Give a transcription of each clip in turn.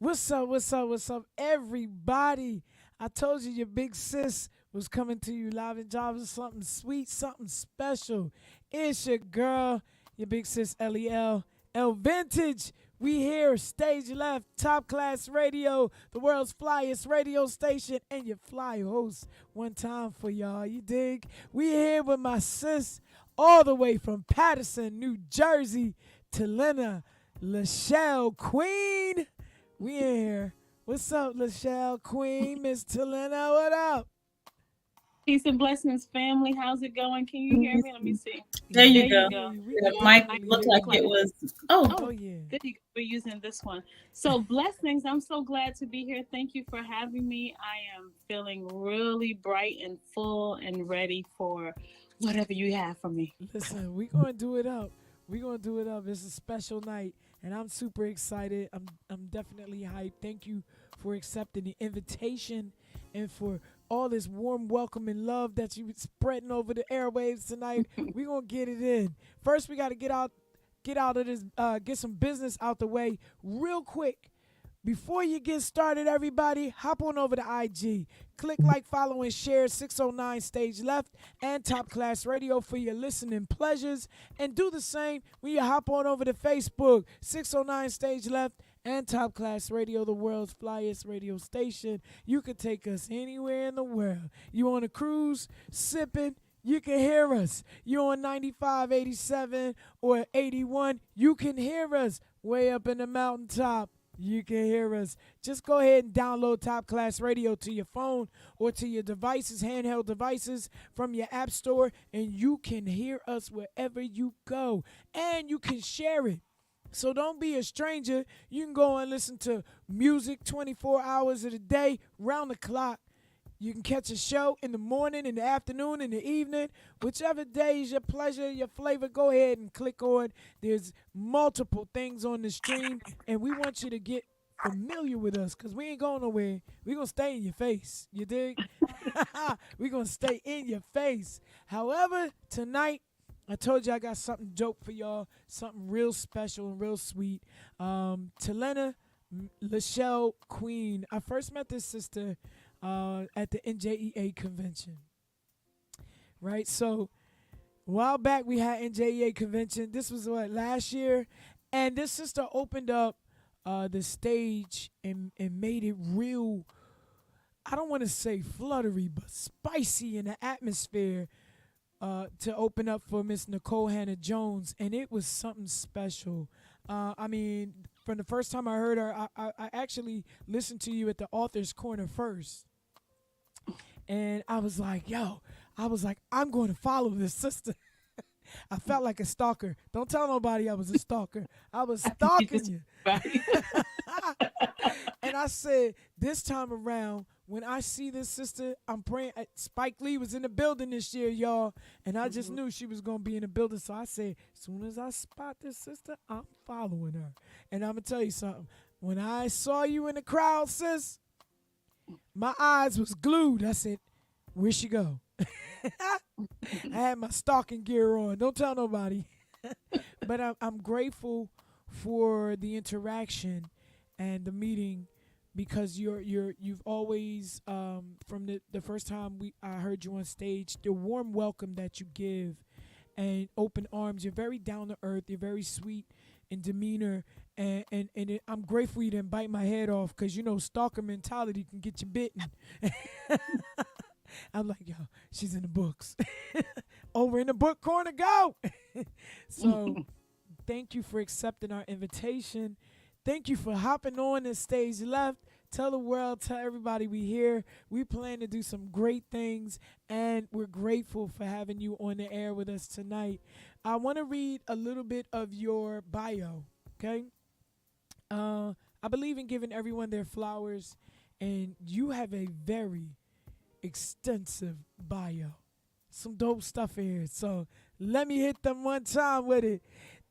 What's up? What's up? What's up, everybody? I told you your big sis was coming to you live and job with something sweet, something special. It's your girl, your big sis L Vintage. We here, stage left, top class radio, the world's flyest radio station, and your fly host. One time for y'all, you dig? We here with my sis, all the way from Patterson, New Jersey, to Lena Lachelle Queen. We in here. What's up, Lachelle Queen? Miss Talena, what up? Peace and blessings, family. How's it going? Can you hear me? Let me see. There Yeah, you There we can you go. hear go. you. We The can mic definitely Mic looked hear like look like it you. was. Oh, Oh, oh, yeah. good. We're using this one. So blessings. I'm so glad to be here. Thank you for having me. I am feeling really bright and full and ready for whatever you have for me. Listen, we gonna do it up. We gonna do it up. It's a special night, and I'm super excited. I'm definitely hyped. Thank you for accepting the invitation and for all this warm welcome and love that you spreading over the airwaves tonight. We gonna get it in. First, we gotta get out of this, get some business out the way real quick. Before you get started, everybody, hop on over to IG. Click like, follow, and share 609 Stage Left and Top Class Radio for your listening pleasures. And do the same when you hop on over to Facebook, 609 Stage Left and Top Class Radio, the world's flyest radio station. You can take us anywhere in the world. You on a cruise, sipping, you can hear us. You on 95, 87, or 81, you can hear us way up in the mountaintop. You can hear us. Just go ahead and download Top Class Radio to your phone or to your devices, handheld devices from your app store, and you can hear us wherever you go. And you can share it. So don't be a stranger. You can go and listen to music 24 hours of the day, round the clock. You can catch a show in the morning, in the afternoon, in the evening, whichever day is your pleasure, your flavor. Go ahead and click on. There's multiple things on the stream, and we want you to get familiar with us because we ain't going nowhere. We gonna stay in your face. You dig? We gonna stay in your face. However, tonight I told you I got something dope for y'all, something real special and real sweet. Talena Lachelle Queen. I first met this sister at the NJEA convention, right? So a while back we had NJEA convention. This was what, last year, and this sister opened up the stage and made it real. I don't want to say fluttery, but spicy in the atmosphere to open up for Miss Nicole Hannah Jones, and it was something special. I mean, from the first time I heard her, I actually listened to you at the Author's Corner first. And I was like, yo, I was like, I'm going to follow this sister. I felt like a stalker. Don't tell nobody I was a stalker. I was I think you stalking just you. right. And I said, this time around, when I see this sister, I'm praying. Spike Lee was in the building this year, y'all. And I just Mhm. knew she was going to be in the building. So I said, as soon as I spot this sister, I'm following her. And I'm going to tell you something. When I saw you in the crowd, sis, my eyes was glued. I said, where'd she go? I had my stalking gear on. Don't tell nobody. But I'm grateful for the interaction and the meeting because you've always from the first time I heard you on stage, the warm welcome that you give and open arms. You're very down to earth. You're very sweet in demeanor, I'm grateful you didn't bite my head off because you know stalker mentality can get you bitten. I'm like, yo, she's in the books. Over in the book corner, go. So thank you for accepting our invitation. Thank you for hopping on the stage left. Tell the world, tell everybody we here. We plan to do some great things, and we're grateful for having you on the air with us tonight. I want to read a little bit of your bio, okay? I believe in giving everyone their flowers, and you have a very extensive bio. Some dope stuff here. So let me hit them one time with it.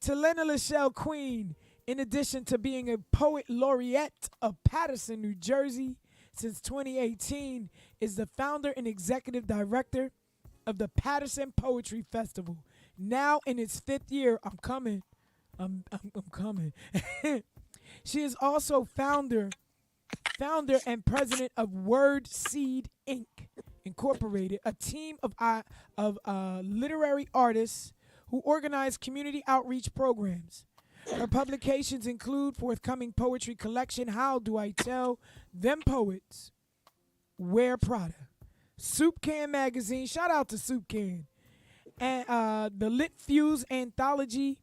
Talena Lachelle Queen, in addition to being a poet laureate of Patterson, New Jersey, since 2018, is the founder and executive director of the Patterson Poetry Festival. Now in its fifth year, I'm coming. I'm coming. She is also founder and president of Word Seed Inc. Incorporated, a team of literary artists who organize community outreach programs. Her publications include forthcoming poetry collection How Do I Tell Them Poets Wear Prada, Soup Can Magazine, shout out to Soup Can, and the Lit Fuse Anthology,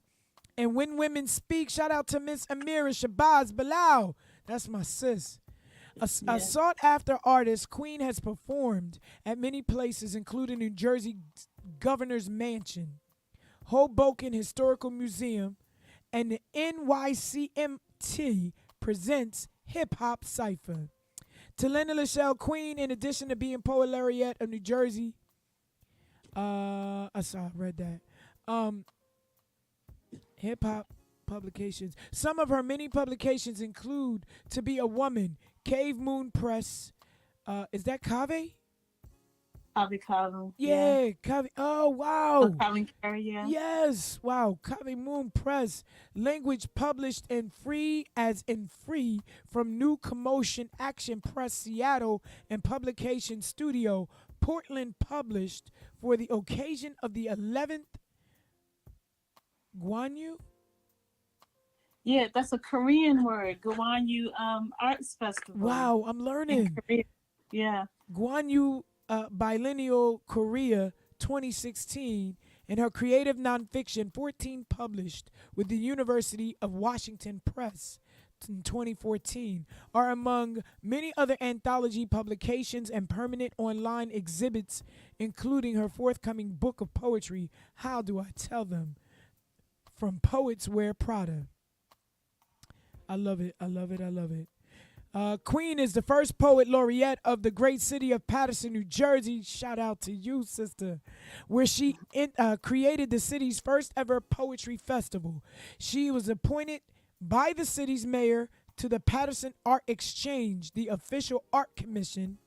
and When Women Speak, shout out to Miss Amira Shabazz Bilal. That's my sis. A Yeah. sought after artist, Queen has performed at many places, including New Jersey Governor's Mansion, Hoboken Historical Museum, and the NYCMT presents Hip Hop Cypher. Talena Lachelle Queen, in addition to being Poet Laureate of New Jersey, I saw, I read that. Hip hop publications. Some of her many publications include To Be a Woman, Cave Moon Press. Is that Cave? Bobby Calvin. Yeah, Cave. Oh, wow. Calvin Carey, yeah. Yes, wow. Cave Moon Press. Language published in Free as in Free from New Commotion Action Press, Seattle, and Publication Studio, Portland, published for the occasion of the 11th Guanyu? Yeah, that's a Korean word, Gwanyu Arts Festival. Wow, I'm In learning. Korea. Yeah. Guanyu Biennial Korea 2016, and her creative nonfiction 14 published with the University of Washington Press in 2014 are among many other anthology publications and permanent online exhibits, including her forthcoming book of poetry, How Do I Tell Them? From Poets Wear Prada. I love it. I love it. I love it. Queen is the first poet laureate of the great city of Paterson, New Jersey. Shout out to you, sister. Where she created the city's first ever poetry festival. She was appointed by the city's mayor to the Paterson Art Exchange, the official art commission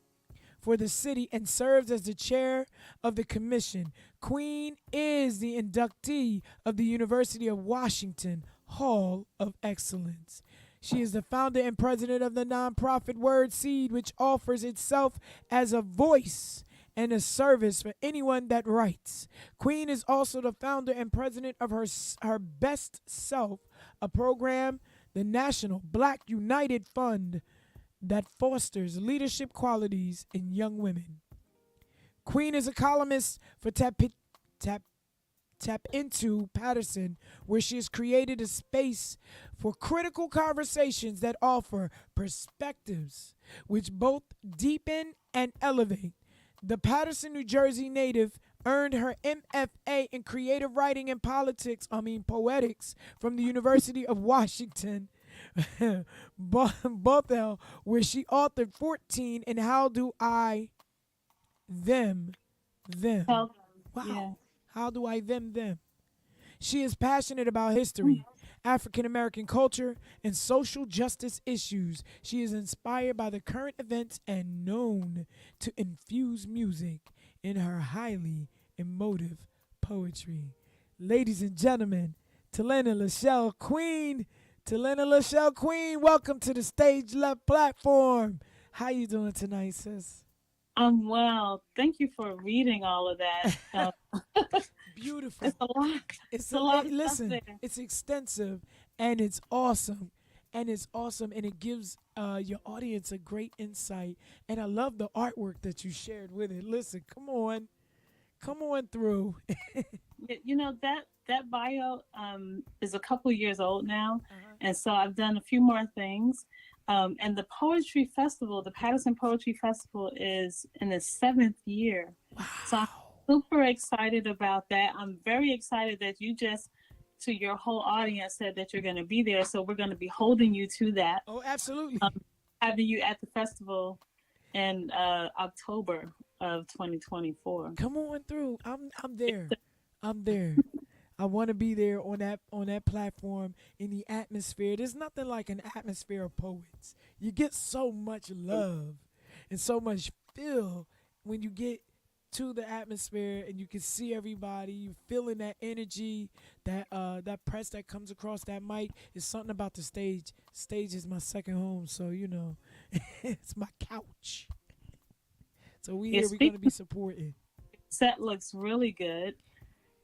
for the city, and serves as the chair of the commission. Queen is the inductee of the University of Washington Hall of Excellence. She is the founder and president of the nonprofit Word Seed, which offers itself as a voice and a service for anyone that writes. Queen is also the founder and president of her Best Self, a program, the National Black United Fund, that fosters leadership qualities in young women. Queen is a columnist for Tap Into Patterson, where she has created a space for critical conversations that offer perspectives which both deepen and elevate. The Patterson, New Jersey native earned her MFA in creative writing and poetics from the University of Washington, Bothell, where she authored 14 in How Do I Them. Tell them. Wow. Yeah. How do I them? She is passionate about history, African American culture, and social justice issues. She is inspired by the current events and known to infuse music in her highly emotive poetry. Ladies and gentlemen, Talena Lachelle Queen. Talena Lachelle Queen, welcome to the Stage Left platform. How you doing tonight, sis? I'm well. Thank you for reading all of that. Beautiful. It's a lot. It's a lot of stuff listen, there. it's extensive and it's awesome. And it's awesome and it gives your audience a great insight. And I love the artwork that you shared with it. Listen, come on. Come on through. You know that bio is a couple years old now, and so I've done a few more things. And the poetry festival, the Patterson Poetry Festival, is in its 7th year. Wow. So I'm super excited about that. I'm very excited that you just, to your whole audience, said that you're going to be there. So we're going to be holding you to that. Oh, absolutely. Having you at the festival in October of 2024. Come on through. I'm there. I'm there. I want to be there on that platform in the atmosphere. There's nothing like an atmosphere of poets. You get so much love and so much feel when you get to the atmosphere and you can see everybody, you feeling that energy, that press that comes across that mic. It's something about the stage. Stage is my second home, so it's my couch. So Yeah, we're gonna be speaking supporting. set looks really good.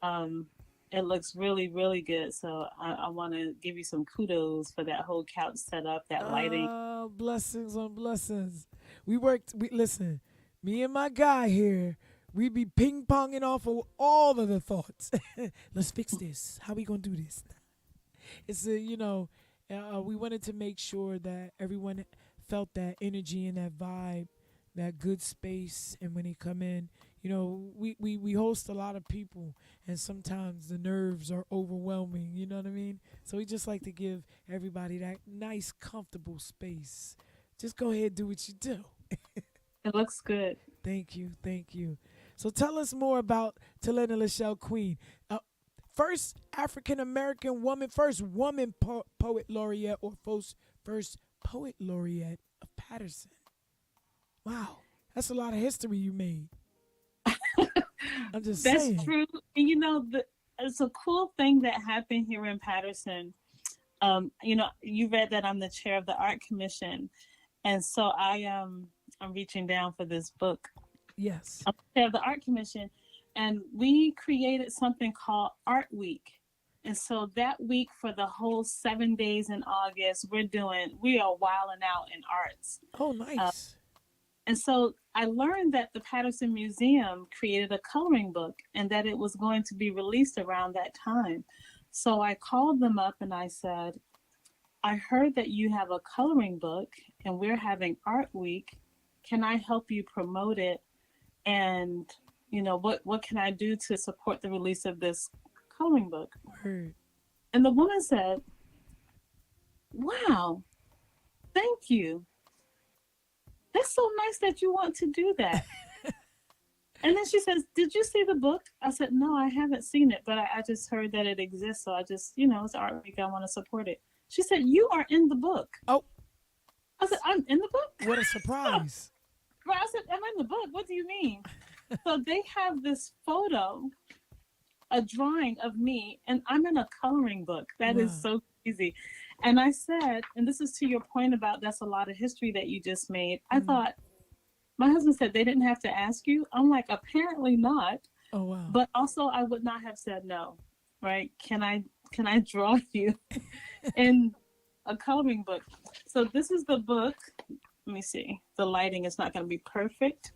Um, it looks really, really good. So I want to give you some kudos for that whole couch setup, that lighting. Blessings on blessings. We listen, me and my guy here, we be ping ponging off of all of the thoughts. Let's fix this. How we gonna do this? It's we wanted to make sure that everyone felt that energy and that vibe, that good space, and when they come in, we host a lot of people, and sometimes the nerves are overwhelming. You know what I mean? So we just like to give everybody that nice, comfortable space. Just go ahead, do what you do. It looks good. Thank you, thank you. So tell us more about Talena Lachelle Queen. First African American woman, first woman poet laureate, or first poet laureate of Patterson. Wow, that's a lot of history you made. I'm just That's saying. true. And it's a cool thing that happened here in Patterson. You read that I'm the chair of the art commission, and so I'm reaching down for this book. Yes. I'm the chair of the art commission, and we created something called Art Week. And so that week, for the whole 7 days in August, we are wilding out in arts. Oh, nice. And so I learned that the Patterson Museum created a coloring book and that it was going to be released around that time. So I called them up and I said, I heard that you have a coloring book and we're having Art Week. Can I help you promote it? And, what can I do to support the release of this coloring book? Word. And the woman said, wow, thank you. That's so nice that you want to do that. And then she says, did you see the book? I said, no, I haven't seen it, but I just heard that it exists. So I just, it's Art Week. I want to support it. She said, you are in the book. Oh. I said, I'm in the book? What a surprise. Right. I said, am I in the book? What do you mean? So they have this photo, a drawing of me, and I'm in a coloring book. That is so crazy. And I said, and this is to your point about that's a lot of history that you just made. I thought, my husband said they didn't have to ask you. I'm like, apparently not. Oh, wow. But also I would not have said no, right? Can I draw you in a coloring book? So this is the book. Let me see. The lighting is not going to be perfect.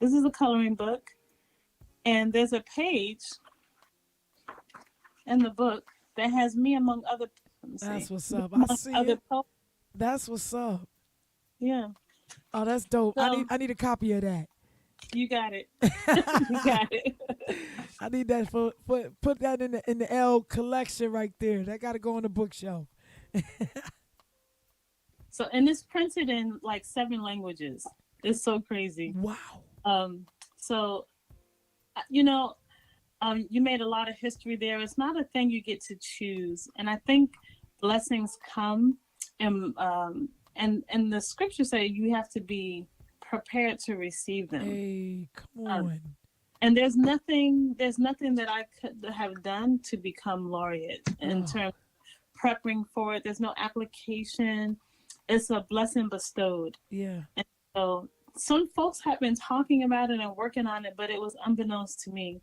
This is a coloring book. And there's a page in the book that has me among other. That's what's up. I see it. Poets. That's what's up. Yeah. Oh, that's dope. So, I need a copy of that. You got it. You got it. I need that for put that in the L collection right there. That got to go on the bookshelf. So, and it's printed in like 7 languages. It's so crazy. Wow. So, you made a lot of history there. It's not a thing you get to choose, and I think blessings come, and the scriptures say you have to be prepared to receive them. Hey, come on. And there's nothing that I could have done to become laureate in terms of prepping for it. There's no application. It's a blessing bestowed. Yeah. And so some folks have been talking about it and working on it, but it was unbeknownst to me.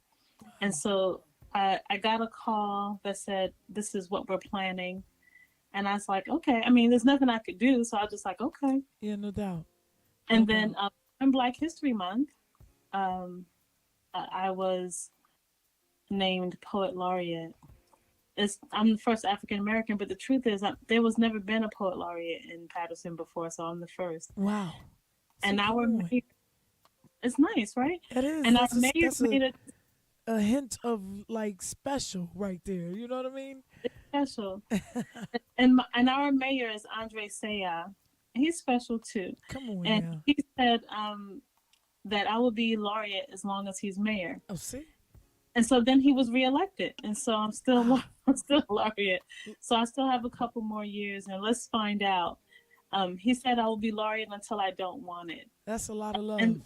And so I got a call that said, this is what we're planning. And I was like, okay. I mean, there's nothing I could do. So I was just like, okay. Yeah, no doubt. And then in Black History Month, I was named Poet Laureate. I'm the first African American, but the truth is there was never been a Poet Laureate in Patterson before, so I'm the first. Wow. And our mayor, it's nice, right? It is. And our mayor made it a hint of like special right there. You know what I mean? It's special. and our mayor is Andre Saya. He's special too. Come on, and now. He said that I will be laureate as long as he's mayor. Oh, see. And so then he was reelected, and so I'm still laureate. So I still have a couple more years, and let's find out. He said I will be laureate until I don't want it. That's a lot of love.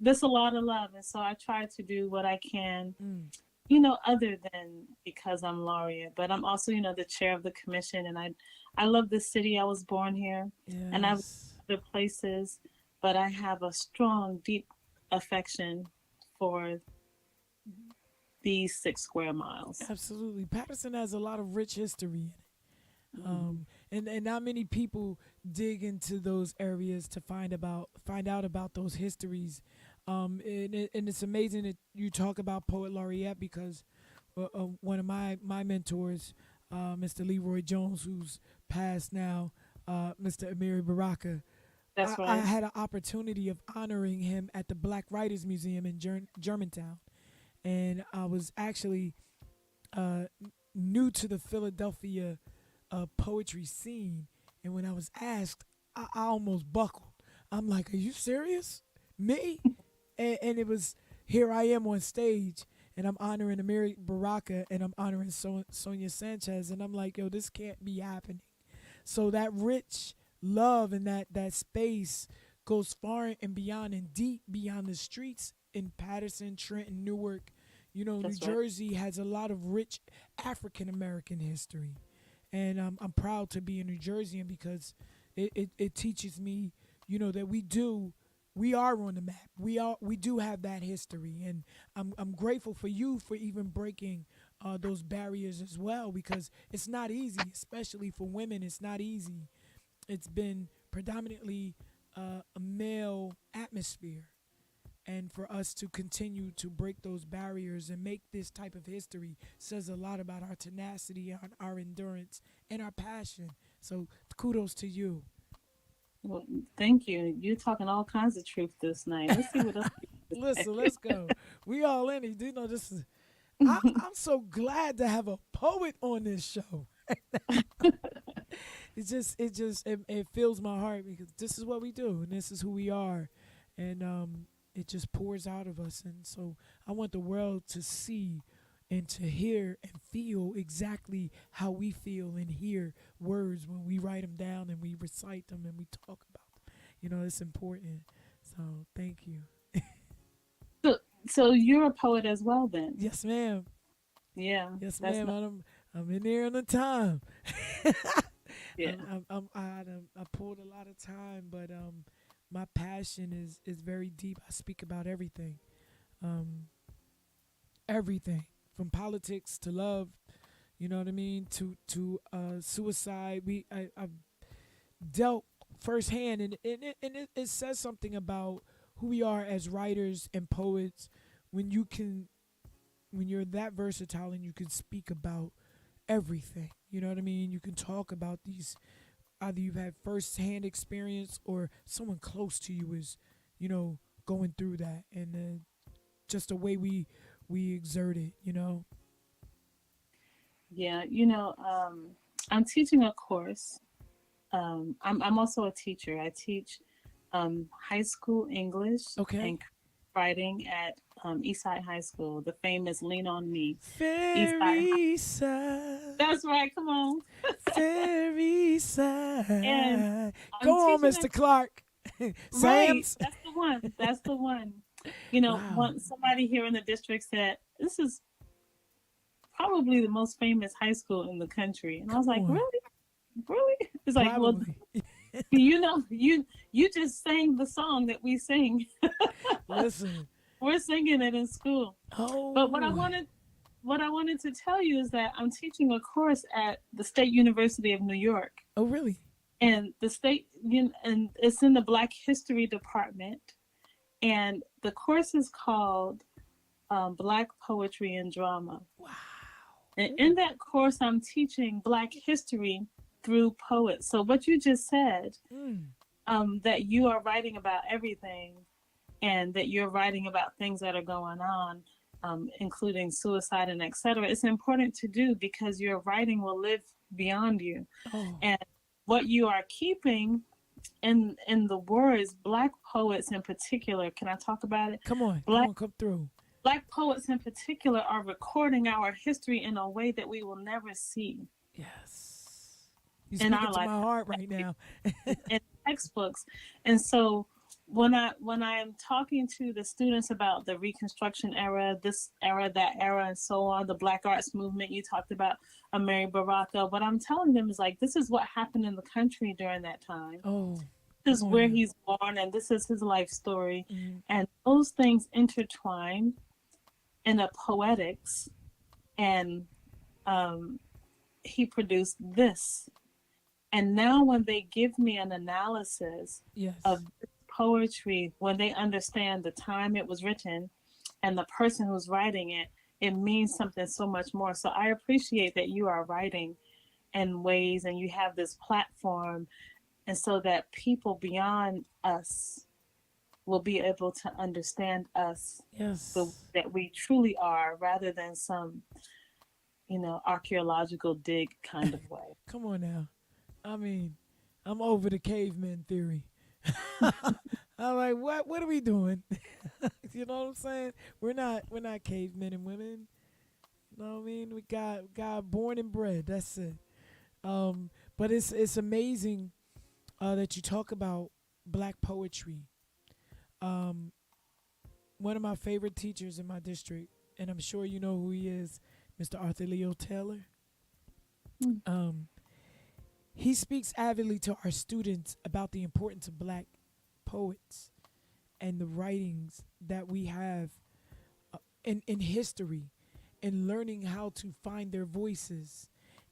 there's a lot of love, and so I try to do what I can, Mm. other than because I'm laureate, but I'm also, the chair of the commission, and I love the city. I was born here, and I've Yes. other places, but I have a strong, deep affection for these 6 square miles. Absolutely. Patterson has a lot of rich history in it. Hmm. And not many people dig into those areas to find out about those histories. And it's amazing that you talk about poet laureate because one of my mentors, Mr. Leroy Jones, who's passed now, Mr. Amiri Baraka. That's I right. had an opportunity of honoring him at the Black Writers Museum in Germantown, and I was actually uh, new to the Philadelphia poetry scene. And when I was asked, I almost buckled. I'm like, "Are you serious? Me?" And it was here I am on stage, and I'm honoring Amiri Baraka, and I'm honoring Sonia Sanchez, and I'm like, "Yo, this can't be happening." So that rich love and that space goes far and beyond and deep beyond the streets in Patterson, Trenton, Newark. New That's right. Jersey has a lot of rich African American history, and I'm proud to be a New Jerseyan because it teaches me, that we are on the map. We do have that history, and I'm grateful for you for even breaking those barriers as well because it's not easy, especially for women. It's not easy. It's been predominantly a male atmosphere, and for us to continue to break those barriers and make this type of history says a lot about our tenacity, our endurance, and our passion. So kudos to you. Well, thank you. You're talking all kinds of truth this night. Let's see what else you have Listen, to let's go. We all in it. This is. say. I'm so glad to have a poet on this show. It fills my heart because this is what we do and this is who we are, and it just pours out of us. And so I want the world to see and to hear and feel exactly how we feel and hear words when we write them down and we recite them and we talk about them. It's important. So thank you. So, so you're a poet as well, then? Yes, ma'am. Yeah, Yes, that's ma'am. not. I'm in there on the time. Yeah, I pulled a lot of time, but my passion is very deep. I speak about everything, um, everything from politics to love. You know what I mean? To suicide. I've dealt firsthand, and it says something about who we are as writers and poets when when you're that versatile and you can speak about everything. You know what I mean? You can talk about these. Either you've had first-hand experience or someone close to you is, you know, going through that, and just the way we exert it. yeah. I'm teaching a course. I'm also a teacher. I teach high school English Okay. and writing at Eastside High School. The famous Lean on Me. Eastside. Fairy side, That's right. Come on. fairy And side. I'm Go on, teaching a Mr. Clark. right. Sam's. That's the one. That's the one. Wow. Once somebody here in the district said, "This is probably the most famous high school in the country," and I was Come like, on. "Really? Really?" It's like, well, Probably. you just sang the song that we sing. Listen. We're singing it in school. But Oh. what I wanted to tell you is that I'm teaching a course at the State University of New York, Oh, really? and and it's in the Black History department, and the course is called Black Poetry and Drama. Wow. And in Ooh. that course, I'm teaching Black history through poets. So what you just said, Mm. that you are writing about everything, and that you're writing about things that are going on, including suicide and etc. It's important to do because your writing will live beyond you, Oh. and what you are keeping in the words. Black poets in particular. Can I talk about it? Come on. Come Black on. Come through. Black poets in particular are recording our history in a way that we will never see Yes. You're in speaking our to my lifetime, heart right now. in textbooks. And so when I'm talking to the students about the Reconstruction era, this era, that era, and so on, the Black Arts Movement you talked about, Mary Baraka, what I'm telling them is like, this is what happened in the country during that time. Oh, This come is on where now. he's born, and this is his life story, Mm-hmm. and those things intertwine in a poetics, and um, he produced this. And now, when they give me an analysis of Yes. poetry, when they understand the time it was written and the person who's writing it, it means something so much more. So I appreciate that you are writing in ways and you have this platform, and so that people beyond us will be able to understand us the way Yes. that we truly are, rather than some, archaeological dig kind of way. Come on now. I mean, I'm over the caveman theory. I'm like, what? What are we doing? You know what I'm saying? We're not cavemen and women. You know what I mean? We got born and bred. That's it. But it's amazing that you talk about black poetry. Um, One of my favorite teachers in my district, and I'm sure you know who he is, Mr. Arthur Leo Taylor. Mm. Um, he speaks avidly to our students about the importance of black poets and the writings that we have in history and learning how to find their voices.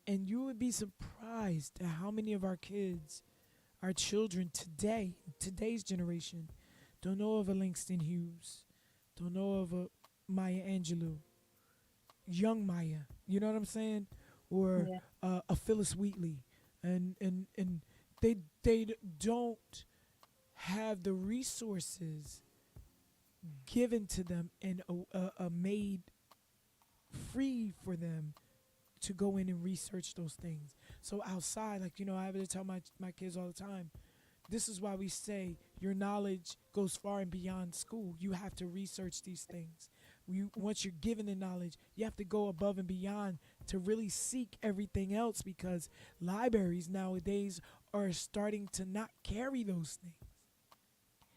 And you would be surprised at how many of our kids, our children today, today's generation, don't know of a Langston Hughes, don't know of a Maya Angelou, young Maya. You know what I'm saying? Or Yeah. a Phyllis Wheatley, and they don't have the resources given to them and a made free for them to go in and research those things. So outside, like I have to tell my kids all the time, this is why we say your knowledge goes far and beyond school. You have to research these things. Once you're given the knowledge, you have to go above and beyond to really seek everything else, because libraries nowadays are starting to not carry those things.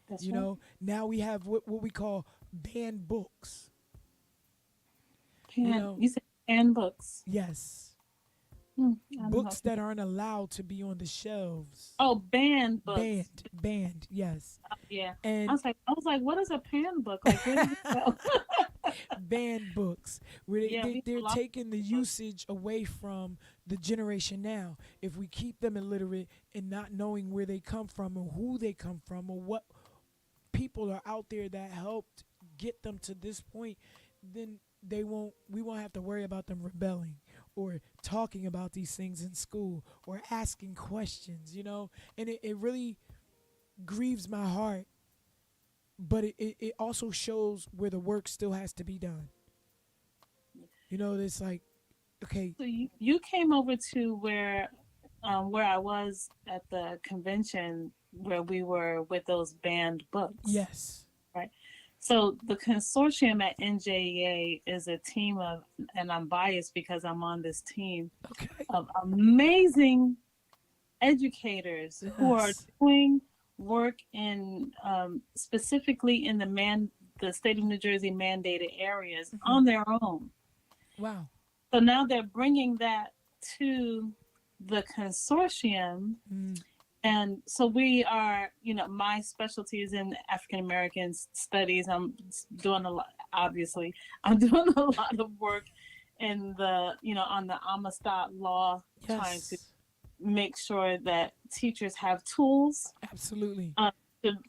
That's right. Now we have what we call banned books. You Pan, know, you said pan books. yes, I don't know. books that aren't allowed to be on the shelves. Oh, banned books. Banned, yes. Yeah. And I was like, what is a pan book? Like, where does it go? banned books where Yeah, we have they're a lot taking the of books. usage away from the generation now. If we keep them illiterate and not knowing where they come from or who they come from or what people are out there that helped get them to this point, then we won't have to worry about them rebelling or talking about these things in school or asking questions, and it really grieves my heart, but it also shows where the work still has to be done. It's like, okay, So you came over to where I was at the convention where we were with those banned books, yes, right? So the consortium at NJEA is a team of, and I'm biased because I'm on this team, okay, of amazing educators who are yes, doing work in specifically in the state of New Jersey mandated areas hmm, on their own. wow, So now they're bringing that to the consortium. mm, And so we are, my specialty is in African American studies. I'm doing a lot, obviously, I'm doing a lot of work in on the Amistad law, trying to yes, make sure that teachers have tools absolutely, uh,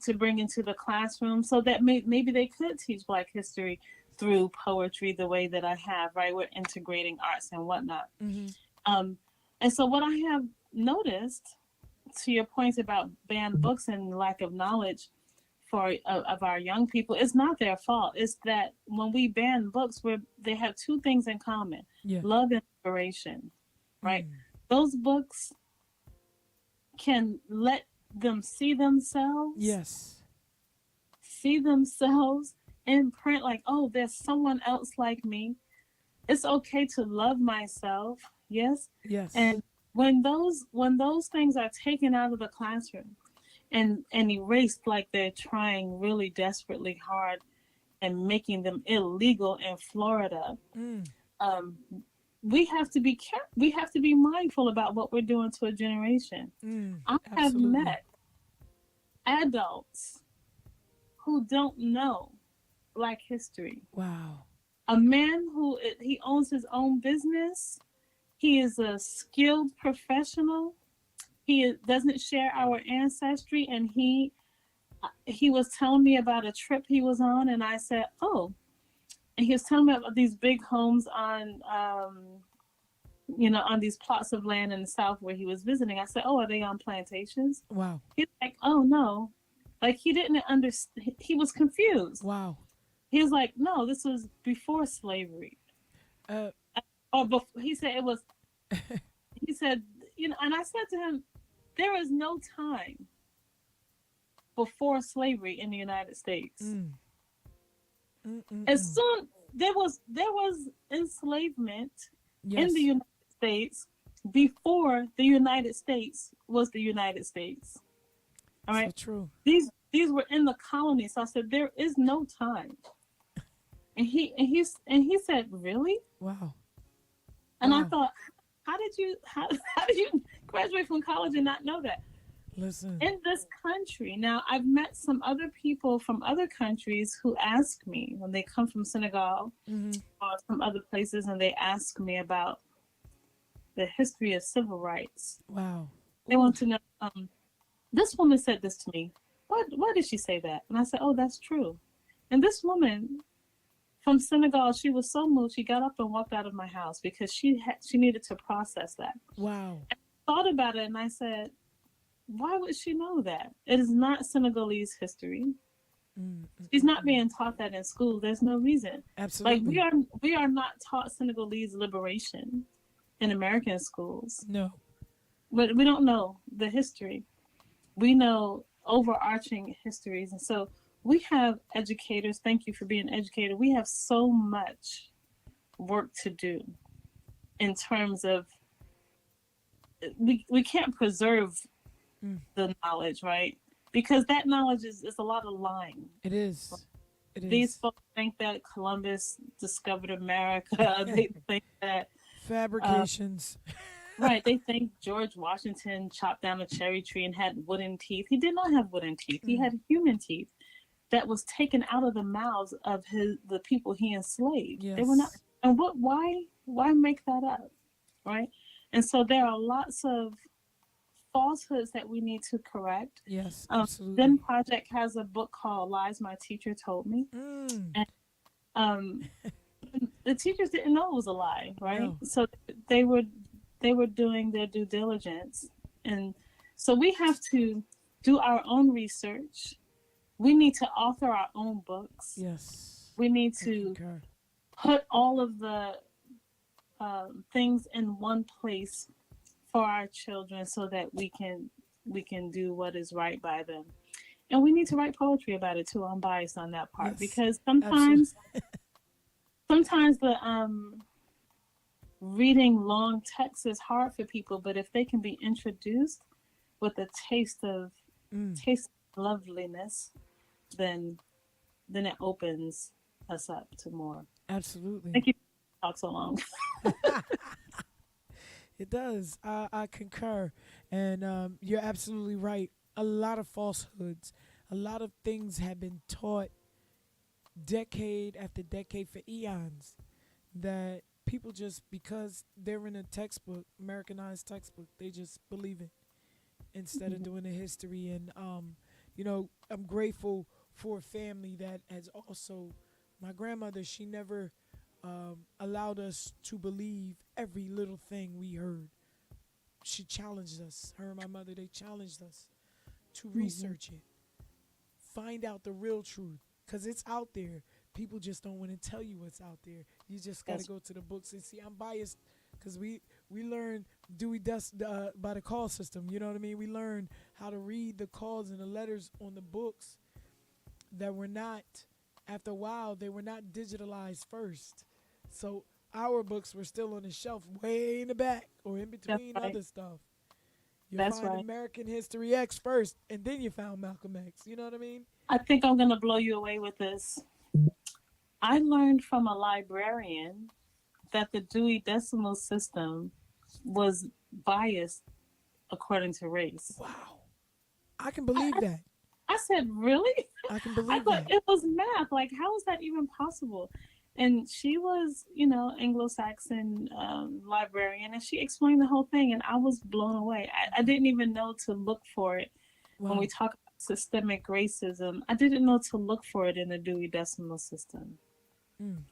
to bring into the classroom, so that maybe they could teach Black history through poetry the way that I have, right? We're integrating arts and whatnot. hmm, Um, and so what I have noticed, to your point about banned books and lack of knowledge of our young people, it's not their fault. It's that when we ban books, they have two things in common: yeah, love and inspiration, right? mm, Those books can let them yes, see themselves in print, like, oh, there's someone else like me. It's okay to love myself. Yes. yes, And when those things are taken out of the classroom, and erased like they're trying really desperately hard and making them illegal in Florida. Mm. Um, we have to be we have to be mindful about what we're doing to a generation. Mm. I have Absolutely. met adults who don't know Black history. Wow. A man he owns his own business. He is a skilled professional. Doesn't share our ancestry, and he was telling me about a trip he was on, and I said, "Oh," and he was telling me about these big homes on, on these plots of land in the South where he was visiting. I said, "Oh, are they on plantations?" Wow. He's like, "Oh no," like he didn't understand. He was confused. Wow. He was like, "No, this was before slavery," Uh. or before. He said it was. He said, and I said to him, "There is no time before slavery in the United States. Mm. Mm. Mm. As Mm. soon there was enslavement in the Yes. United States before the United States was the United States. All So right, true. these were in the colonies. So I said there is no time, and he said really, Wow. and I Wow. thought, how did you graduate from college and not know that? Listen. In this country. Now, I've met some other people from other countries who ask me when they come from Senegal Mm-hmm. or some other places, and they ask me about the history of civil rights. Wow. They Ooh. want to know, this woman said this to me. Why did she say that? And I said, oh, that's true. And this woman from Senegal, she was so moved, she got up and walked out of my house because she needed to process that. Wow. I thought about it, and I said, why would she know that? It is not Senegalese history. Mm. She's Mm. not Mm. being taught that in school. There's no reason. Like Absolutely. we are not taught Senegalese liberation in American schools. No. But we don't know the history. We know overarching histories. And so we have educators. Thank you for being an educator. We have so much work to do in terms of we can't preserve Mm. the knowledge, right? Because that knowledge is a lot of lying. It is. It These is. folks think that Columbus discovered America. They think that, uh, Fabrications. right? They think George Washington chopped down a cherry tree and had wooden teeth. He did not have wooden teeth. He Mm. had human teeth that was taken out of the mouths of the people he enslaved. They were not. Yes. And what? Why make that up, right? And so there are lots of falsehoods that we need to correct. Yes. Then Absolutely. Project has a book called Lies My Teacher Told Me. Mm. And um, the teachers didn't know it was a lie, right? No. So they were doing their due diligence. And so we have to do our own research. We need to author our own books. Yes. We need I to concur. put all of the things in one place for our children so that we can do what is right by them. And we need to write poetry about it too. I'm biased on that part Yes. because Absolutely. sometimes the reading long text is hard for people, but if they can be introduced with a Mm. taste of loveliness, then it opens us up to more. Absolutely. Thank you for talk so long. It does. I concur. And you're absolutely right. A lot of falsehoods, a lot of things have been taught decade after decade for eons that people just, because they're in a textbook, Americanized textbook, they just believe it instead of doing the history. And, I'm grateful for a family that has also, my grandmother, she never allowed us to believe every little thing we heard. She challenged us. Her and my mother, they challenged us to Mhm. research it, find out the real truth, because it's out there. People just don't want to tell you what's out there. You just got to That's go to the books and see. I'm biased because we learned Dewey Dust by the call system. You know what I mean? We learned how to read the calls and the letters on the books that were not, after a while, they were not digitalized first. So our books were still on the shelf way in the back or in that's between right. other stuff. You That's find right. American History X first, and then you found Malcolm X. You know what I mean? I think I'm going to blow you away with this. I learned from a librarian that the Dewey Decimal System was biased according to race. Wow. I can I, believe I, that. I said, really? I can I believe thought that. it was math. Like, how is that even possible? And she was, you know, Anglo-Saxon librarian, and she explained the whole thing, and I was blown away. I didn't even know to look for it when we Wow. talk about systemic racism. I didn't know to look for it in the Dewey Decimal System. Mm.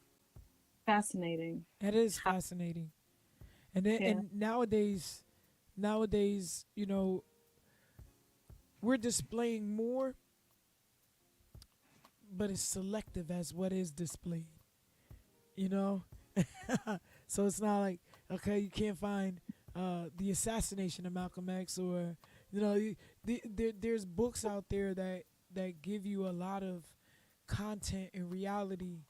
Fascinating. That is How, fascinating. And then, yeah, and nowadays, you know, we're displaying more, but it's selective as what is displayed. You know, so it's not like, okay, you can't find the assassination of Malcolm X, or you know, there's books out there that give you a lot of content and reality.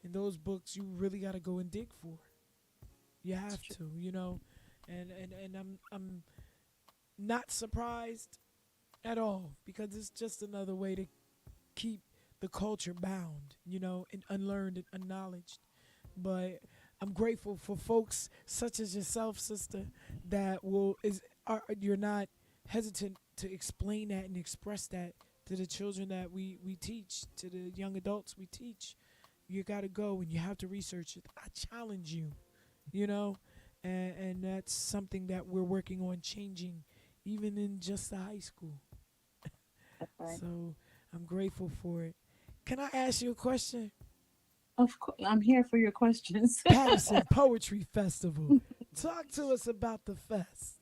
In those books, you really got to go and dig for. You it's have true. to, you know, and I'm not surprised at all, because it's just another way to keep the culture bound, you know, and unlearned and unknowledged. But I'm grateful for folks such as yourself, sister, that will is are you're not hesitant to explain that and express that to the children that we teach, to the young adults we teach. You got to go and you have to research it. I challenge you, you know, and that's something that we're working on changing, even in just the high school. That's right. So I'm grateful for it. Can I ask you a question? Of course, I'm here for your questions. Patterson Poetry Festival. Talk to us about the fest.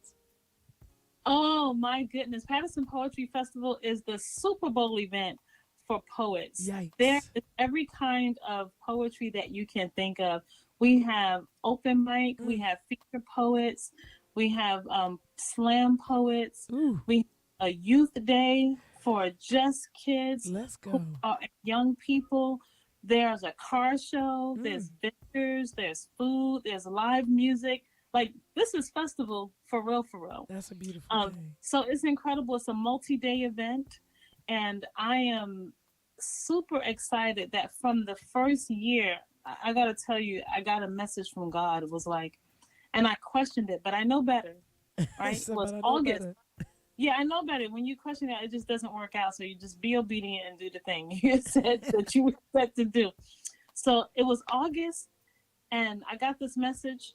Oh my goodness. Patterson Poetry Festival is the Super Bowl event for poets. There Yikes. is every kind of poetry that you can think of. We have open mic, we Mm. have feature poets, we have slam poets, Ooh, we have a youth day for just kids let's who go. are young people. There's a car show, Mm. there's vendors, there's food, there's live music. Like, this is festival for real, for real. That's a beautiful thing. So it's incredible. It's a multi-day event, and I am super excited that from the first year, I got to tell you, I got a message from God. It was like, and I questioned it, but I know better, right? It So, was but I know August. better. Yeah, I know better. When you question it, it just doesn't work out. So you just be obedient and do the thing you said that you were set to do. So it was August, and I got this message.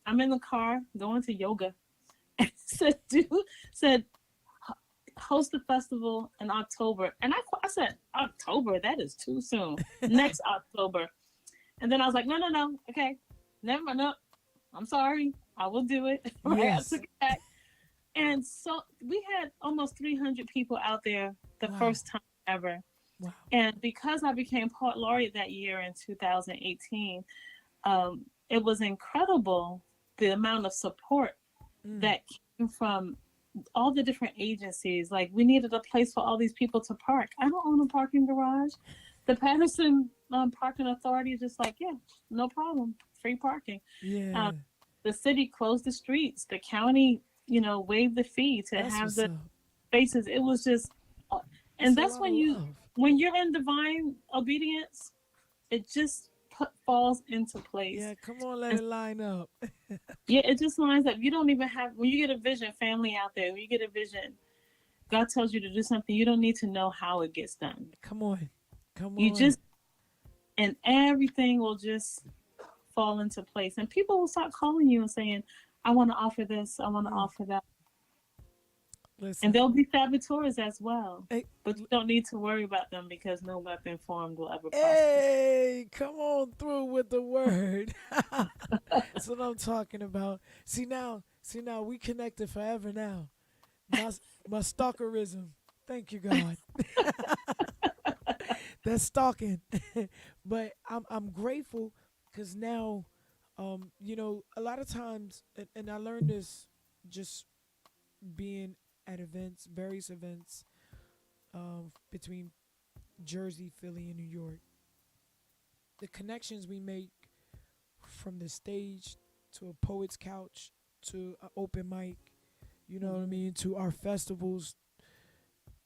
I'm in the car going to yoga. And said, dude, said, host a festival in October. And I said, October? That is too soon. Next October. And then I was like, no, no, no. Okay. Never mind. No, I'm sorry. I will do it. Right. I Yes. took it back. And so we had almost 300 people out there the Wow. first time ever. Wow. And because I became poet laureate that year in 2018, it was incredible the amount of support Mm. that came from all the different agencies. Like, we needed a place for all these people to park. I don't own a parking garage. The Patterson Parking Authority is just like, yeah, no problem, free parking. Um, Yeah. the city closed the streets. The county, you know, waived the fee to That's have what's the up. spaces. It was just, That's and a that's lot of love. when you're in divine obedience, it just falls into place. Yeah, come on, let And it line up. yeah, it just lines up. You don't even have, when you get a vision, family out there, when you get a vision, God tells you to do something, you don't need to know how it gets done. Come on. Come You on. just, and everything will just fall into place. And people will start calling you and saying, I want to offer this, I want to Mm. offer that. And Listen. there'll be saboteurs as well. Hey, But you don't need to worry about them because no weapon formed will ever prosper. hey, come on through with the word. That's what I'm talking about. See now, we connected forever now. My my stalkerism. Thank you, God. That's stalking. But I'm grateful because now, you know, a lot of times, and I learned this just being at events, various events, between Jersey, Philly, and New York. The connections we make from the stage to a poet's couch to an open mic, you know what I mean, to our festivals,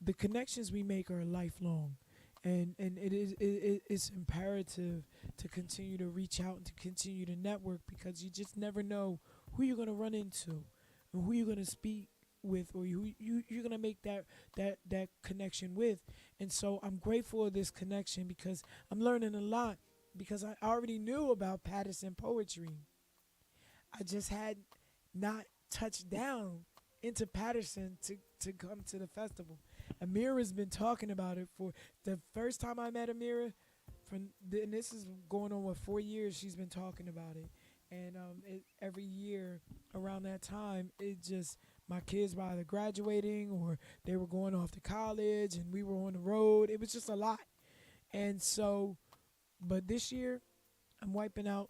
the connections we make are lifelong, and it's imperative to continue to reach out and to continue to network, because you just never know who you're gonna run into and who you're gonna speak with, or you're gonna make that connection with. And so I'm grateful of this connection, because I'm learning a lot, because I already knew about Patterson poetry. I just had not touched down into Patterson to come to the festival. Amira's been talking about it for the first time I met Amira. And this is going on with 4 years. She's been talking about it, and every year around that time, it just my kids were either graduating or they were going off to college, and we were on the road. It was just a lot, and so, but this year, I'm wiping out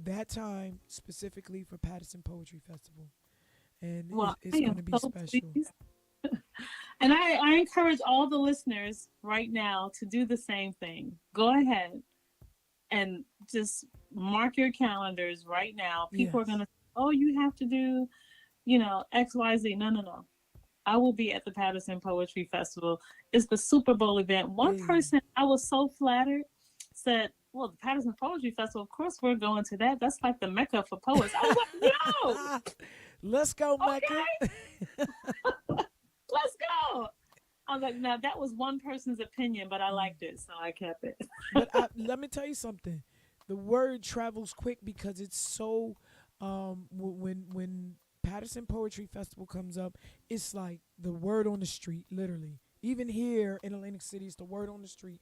that time specifically for Patterson Poetry Festival, and Well, it's I going am to be so special. pleased. And I encourage all the listeners right now to do the same thing. Go ahead and just mark your calendars right now. People are Yes. going to, oh, you have to do, XYZ. No, no, no. I will be at the Patterson Poetry Festival. It's the Super Bowl event. One Hey. person, I was so flattered, said, well, the Patterson Poetry Festival, of course we're going to that. That's like the Mecca for poets. I was like, yo, Let's go, Mecca. okay, let's go. I was like, now that was one person's opinion, but I Mm. liked it, so I kept it. But let me tell you something. The word travels quick, because it's so. When Patterson Poetry Festival comes up, it's like the word on the street, literally. Even here in Atlantic City, it's the word on the street.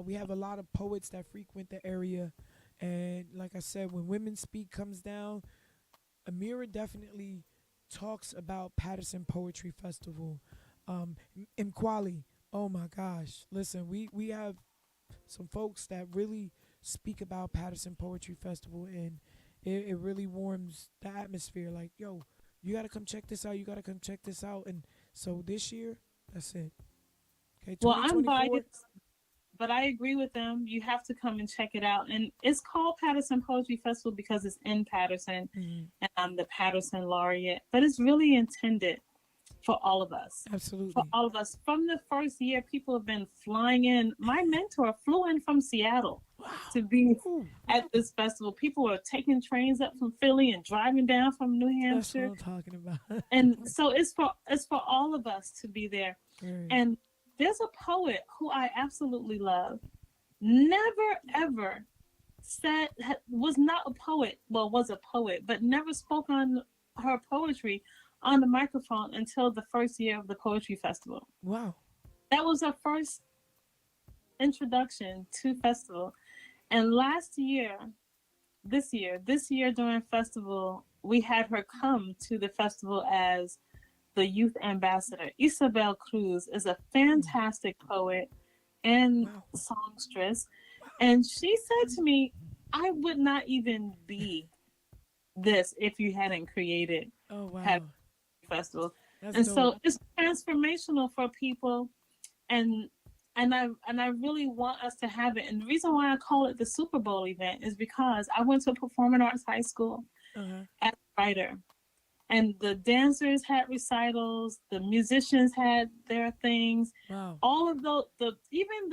We have a lot of poets that frequent the area, and like I said, when Women Speak comes down, Amira definitely talks about Patterson Poetry Festival. Mkwali, oh my gosh! Listen, we have some folks that really speak about Patterson Poetry Festival, and it really warms the atmosphere. Like, yo, you gotta come check this out. You gotta come check this out. And so this year, that's it. Okay, Well, I'm 2024. biased, but I agree with them. You have to come and check it out. And it's called Patterson Poetry Festival because it's in Patterson, Mhm. and I'm the Patterson laureate. But it's really intended for all of us. For Absolutely. all of us. From the first year, people have been flying in. My mentor flew in from Seattle Wow. to be Ooh, at this festival. People are taking trains up from Philly and driving down from New that's what Hampshire. I'm talking about. And so it's for all of us to be there. Right. And there's a poet who I absolutely love. Never ever said was not a poet, well, was a poet, but never spoke on her poetry on the microphone until the first year of the poetry festival. Wow. That was her first introduction to festival. And this year during festival, we had her come to the festival as the youth ambassador. Isabel Cruz is a Mm. fantastic poet and Wow. songstress. And she said to me, I would not even be this if you hadn't created Oh Happy wow. Festival. That's And dope. so it's transformational for people, and and I really want us to have it. And the reason why I call it the Super Bowl event is because I went to performing arts high school Uh huh. as a writer, and the dancers had recitals, the musicians had their things, Wow. all of the even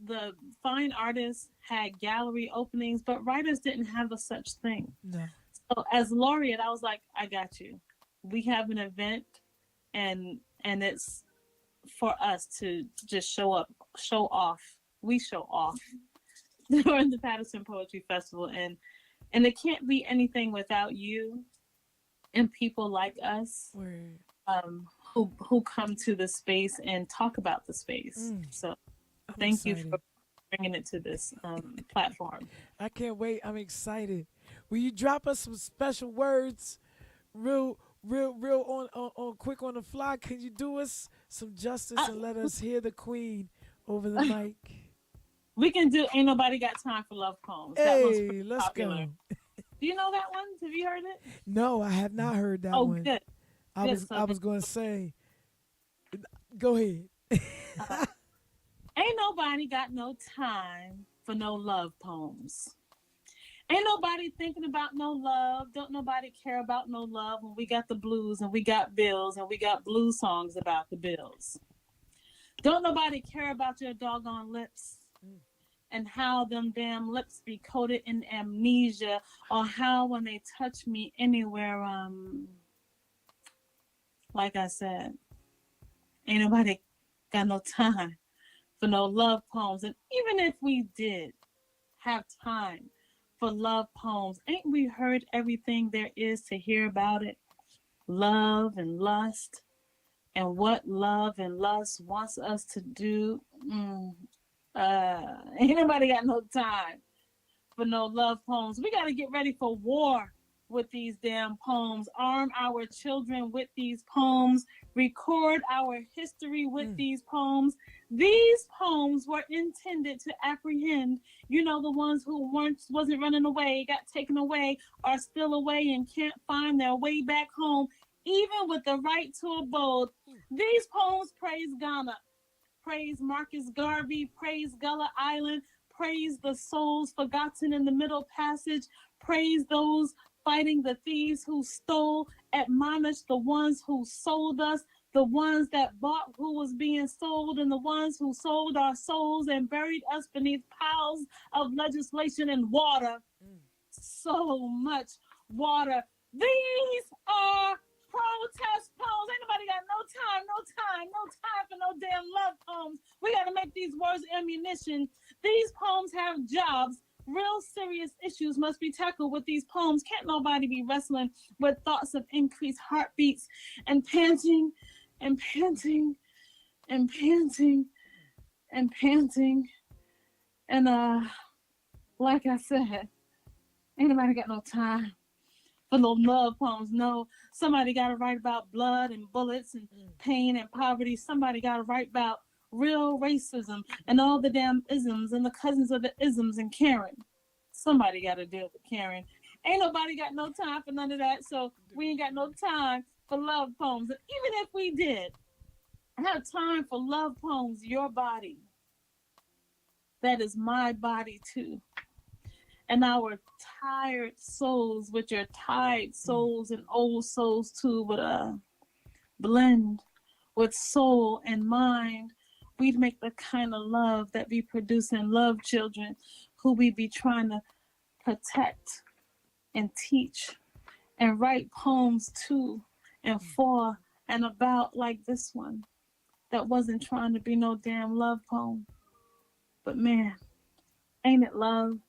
the fine artists had gallery openings, but writers didn't have a such thing. No. So as laureate, I was like, I got you. We have an event, and it's for us to just show up, show off. We show off during the Patterson Poetry Festival, and it can't be anything without you and people like us, Word. who come to the space and talk about the space. Mm. So I'm thank you for excited. bringing it to this platform. I can't wait. I'm excited. Will you drop us some special words, real on quick on the fly? Can you do us some justice I, and let us hear the queen over the mic? we can do Ain't Nobody Got Time for Love Poems. That one's pretty Hey, let's popular. go. Do you know that one? Have you heard it? No, I have not heard that Oh, one. good. Good. So I was going to say, go ahead. uh, ain't nobody got no time for no love poems. Ain't nobody thinking about no love. Don't nobody care about no love when we got the blues and we got bills and we got blues songs about the bills. Don't nobody care about your doggone lips Mm. and how them damn lips be coated in amnesia, or how when they touch me anywhere, like I said, ain't nobody got no time for no love poems. And even if we did have time for love poems, ain't we heard everything there is to hear about it? Love and lust, and what love and lust wants us to do. Ain't nobody got no time for no love poems. We got to get ready for war with these damn poems, arm our children with these poems, record our history with Mm. these poems. These poems were intended to apprehend, the ones who wasn't running away, got taken away, are still away and can't find their way back home, even with the right to abode. These poems praise Ghana, praise Marcus Garvey, praise Gullah Island, praise the souls forgotten in the Middle Passage, praise those fighting the thieves who stole, admonish the ones who sold us, the ones that bought who was being sold, and the ones who sold our souls and buried us beneath piles of legislation and water. Mm. So much water. These are protest poems. Ain't nobody got no time for no damn love poems. We got to make these words ammunition. These poems have jobs. Real serious issues must be tackled with these poems. Can't nobody be wrestling with thoughts of increased heartbeats and panting and panting and panting and panting. And like I said, ain't nobody got no time for no love poems. No, somebody got to write about blood and bullets and pain and poverty. Somebody got to write about real racism and all the damn isms and the cousins of the isms and Karen. Somebody got to deal with Karen. Ain't nobody got no time for none of that. So we ain't got no time for love poems. And even if we did have time for love poems, your body, that is my body too. And our tired souls, which are tired souls and old souls too, would blend with soul and mind. We'd make the kind of love that we produce in love children, who we be trying to protect and teach and write poems to and for and about, like this one that wasn't trying to be no damn love poem. But man, ain't it love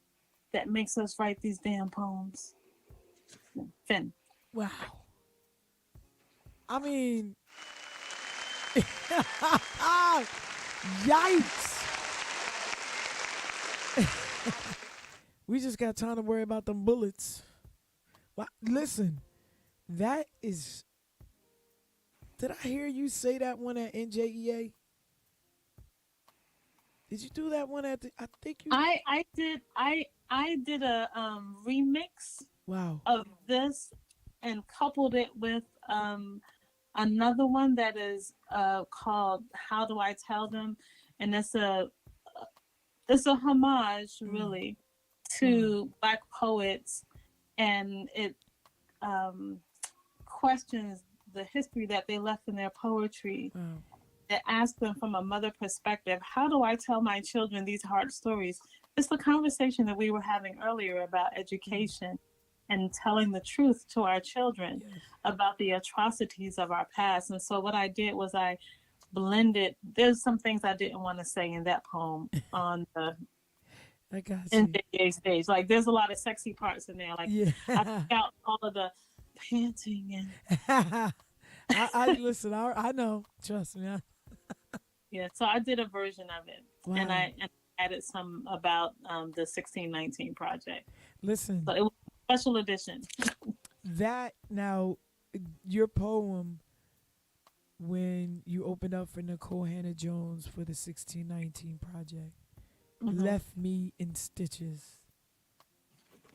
that makes us write these damn poems? Finn. Wow. I mean, yikes. We just got time to worry about them bullets. Well, listen, that is. Did I hear you say that one at NJEA? Did you do that one at the? I think you. I did a remix Wow. of this and coupled it with another one that is called "How Do I Tell Them," and it's a homage really to Black poets, and it questions the history that they left in their poetry. Wow. It asks them from a mother perspective, how do I tell my children these hard stories? It's the conversation that we were having earlier about education and telling the truth to our children Yes. about the atrocities of our past. And so what I did was I blended, there's some things I didn't want to say in that poem on the I got you. NJA stage. Like there's a lot of sexy parts in there. Like Yeah. I took out all of the panting and I listen. I know. Trust me. yeah. So I did a version of it, Wow. and I added some about the 1619 project. Listen. So it was a special edition. That now, your poem when you opened up for Nicole Hannah Jones for the 1619 project left me in stitches.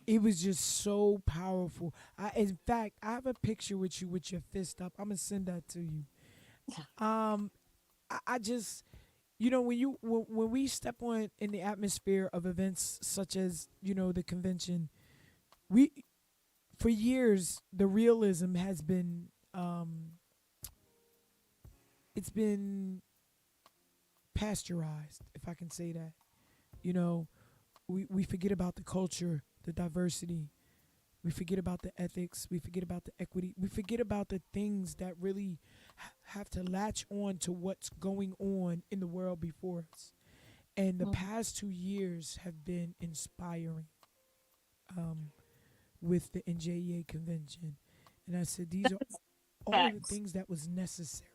It was just so powerful. In fact, I have a picture with you with your fist up. I'm gonna send that to you. I just, when we step on in the atmosphere of events such as the convention, we for years the realism has been it's been pasteurized, if I can say that. You know, we forget about the culture, the diversity. We forget about the ethics. We forget about the equity. We forget about the things that really have to latch on to what's going on in the world before us. And the Mhm. past 2 years have been inspiring um, with the NJEA convention. And I said, these are That's all of the facts. things that was necessary.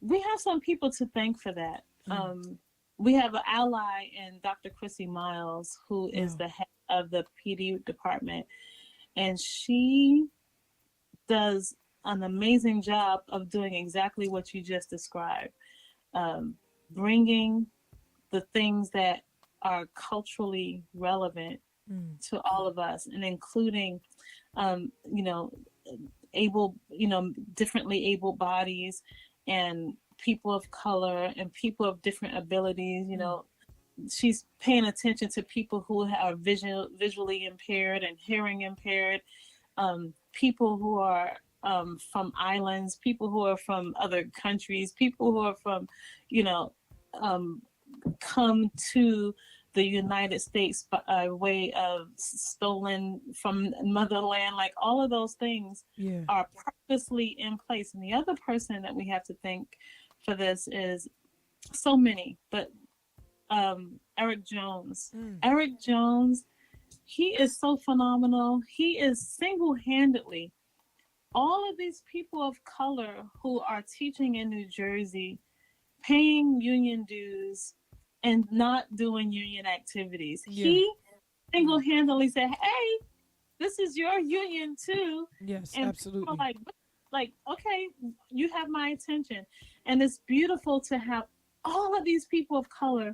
We have some people to thank for that. Mm, We have an ally in Dr. Chrissy Miles, who is wow. the head of the PD department, and she does an amazing job of doing exactly what you just described, um, bringing the things that are culturally relevant Mm, to all of us, and including, you know, able, differently able bodies and people of color and people of different abilities. mm, She's paying attention to people who are visually impaired and hearing impaired, people who are from islands, people who are from other countries, people who are from, you know, um, come to the United States by way of stolen from motherland. Like all of those things yeah. are purposely in place. And the other person that we have to thank for this is so many, but Eric Jones. Mm, Eric Jones, he is so phenomenal. He is single handedly all of these people of color who are teaching in New Jersey, paying union dues, and not doing union activities. yeah. He single Mm, handedly said, "Hey, this is your union too," yes, and people are absolutely. like, okay, you have my attention, and it's beautiful to have all of these people of color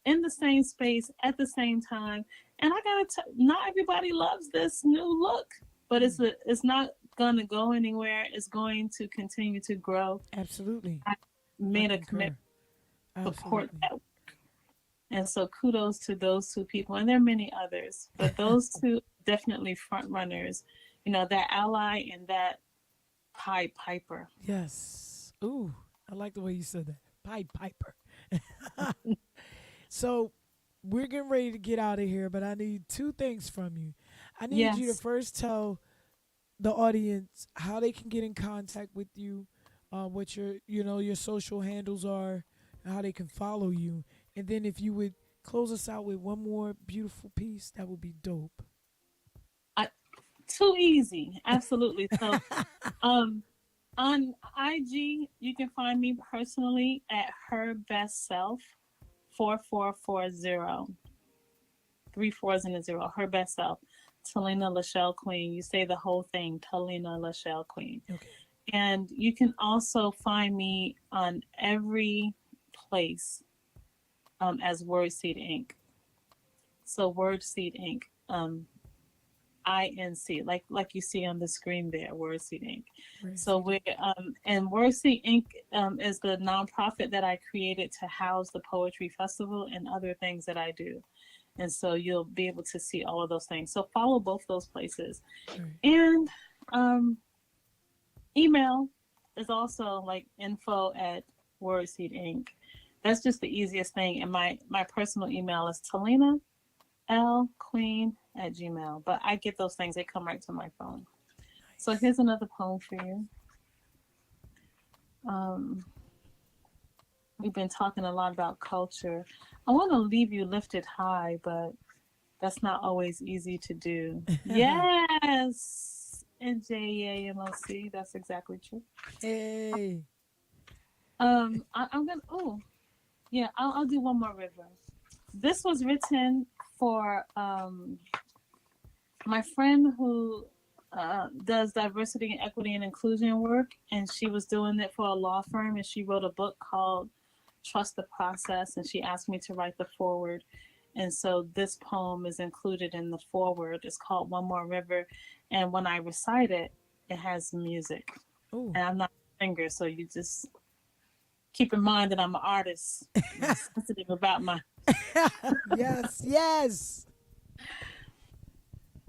in the same space at the same time. And I gotta not everybody loves this new look, but Mm, it's not gonna go anywhere. It's going to continue to grow. absolutely. I I made a commitment concur. to support Absolutely. that. And so kudos to those two people. And there are many others, but those two definitely front runners. That ally and that Pied Piper. Yes. Ooh, I like the way you said that. Pied Piper. So we're getting ready to get out of here, but I need two things from you. I need you to Yes. first tell the audience how they can get in contact with you, what your social handles are, and how they can follow you. And then if you would close us out with one more beautiful piece, that would be dope. I, Too easy. Absolutely. So um on IG, you can find me personally at her best self 4440 3 4s and a zero. Her best self, Talina Lachelle Queen. You say the whole thing, Talina Lachelle Queen. Okay. And you can also find me on every place as Wordseed Inc. So Wordseed Inc. INC, like you see on the screen there, Wordseed Inc. Where is So he? we and Wordseed Inc. Is the nonprofit that I created to house the poetry festival and other things that I do. And so you'll be able to see all of those things. So follow both those places. Right. And um, email is also like info at Wordseed Inc. That's just the easiest thing. And my personal email is Talina L Queen at Gmail. But I get those things, they come right to my phone. So Nice. here's another poem for you. Um, we've been talking a lot about culture. I want to leave you lifted high, but that's not always easy to do. Yes, NJAMOC. That's exactly true. Hey. I'm gonna. Oh, yeah. I'll do one more river. This was written for my friend who does diversity and equity and inclusion work, and she was doing it for a law firm, and she wrote a book called Trust the Process, and she asked me to write the foreword. And so this poem is included in the foreword. It's called One More River. And when I recite it, it has music. Oh. And I'm not a singer, so you just keep in mind that I'm an artist. I'm sensitive about my. Yes. Yes.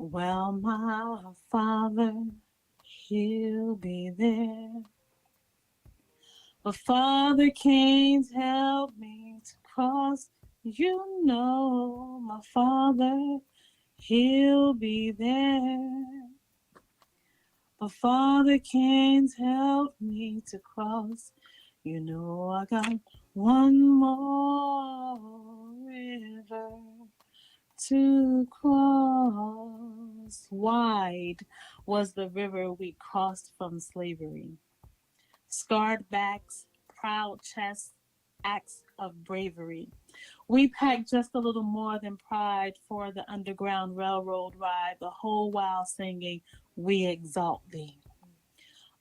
Well, my Father, He'll be there. But Father can't help me to cross. You know, my Father, He'll be there. But Father can't help me to cross. You know, I got one more river to cross. Wide was the river we crossed from slavery. Scarred backs, proud chests, acts of bravery. We packed just a little more than pride for the Underground Railroad ride, the whole while singing, "We exalt thee."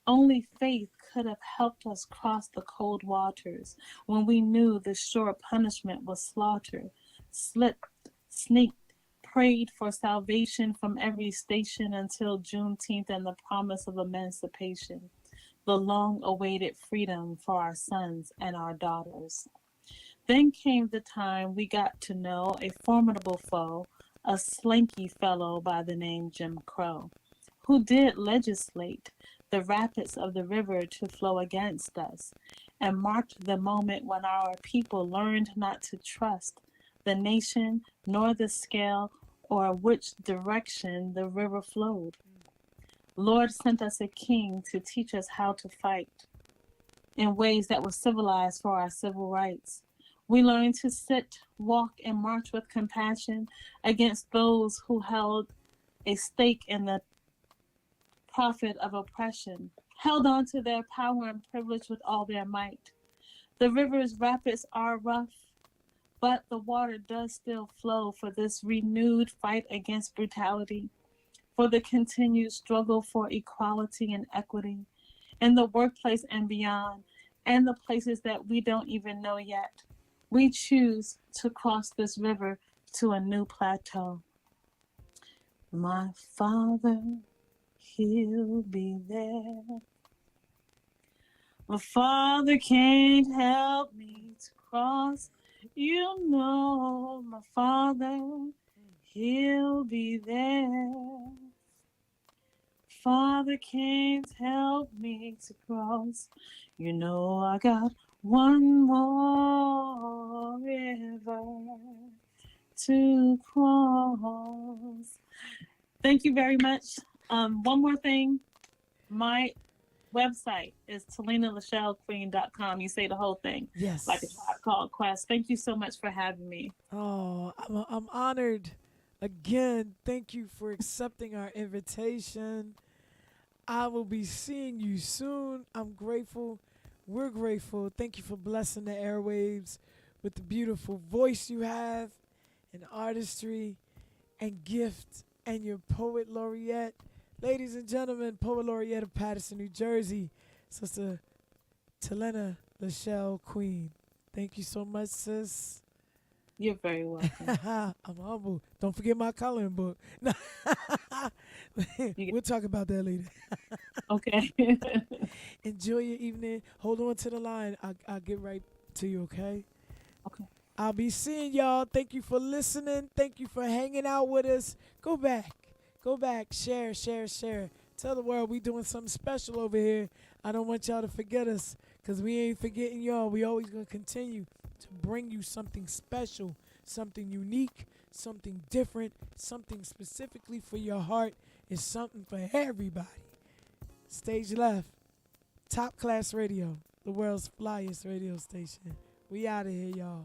Only faith could have helped us cross the cold waters when we knew the sure punishment was slaughter. Slipped, sneaked, prayed for salvation from every station until Juneteenth and the promise of emancipation, the long awaited freedom for our sons and our daughters. Then came the time we got to know a formidable foe, a slinky fellow by the name Jim Crow, who did legislate the rapids of the river to flow against us, and marked the moment when our people learned not to trust the nation nor the scale or which direction the river flowed. Lord sent us a king to teach us how to fight in ways that were civilized for our civil rights. We learned to sit, walk, and march with compassion against those who held a stake in the profit of oppression, held on to their power and privilege with all their might. The river's rapids are rough, but the water does still flow for this renewed fight against brutality, for the continued struggle for equality and equity in the workplace and beyond, and the places that we don't even know yet. We choose to cross this river to a new plateau. My Father, He'll be there. My Father can't help me to cross. You know, my Father, He'll be there. Father can't help me to cross. You know, I got one more river to cross. Thank you very much. One more thing. My website is TalenaLachelleQueen.com. You say the whole thing. Yes. Like a Tribe Called Quest. Thank you so much for having me. Oh, I'm honored. Again, thank you for accepting our invitation. I will be seeing you soon. I'm grateful. We're grateful. Thank you for blessing the airwaves with the beautiful voice you have and artistry and gift and your poet laureate. Ladies and gentlemen, poet laureate of Paterson, New Jersey, Sister Talena Lachelle Queen. Thank you so much, sis. You're very welcome. I'm humble. Don't forget my coloring book. We'll talk about that later. Okay. Enjoy your evening. Hold on to the line. I'll get right to you, okay? Okay. I'll be seeing y'all. Thank you for listening. Thank you for hanging out with us. Go back. Go back. Share, share, share. Tell the world we doing something special over here. I don't want y'all to forget us because we ain't forgetting y'all. We always going to continue to bring you something special, something unique, something different, something specifically for your heart. It's something for everybody. Stage Left, Top Class Radio, the world's flyest radio station. We out of here, y'all.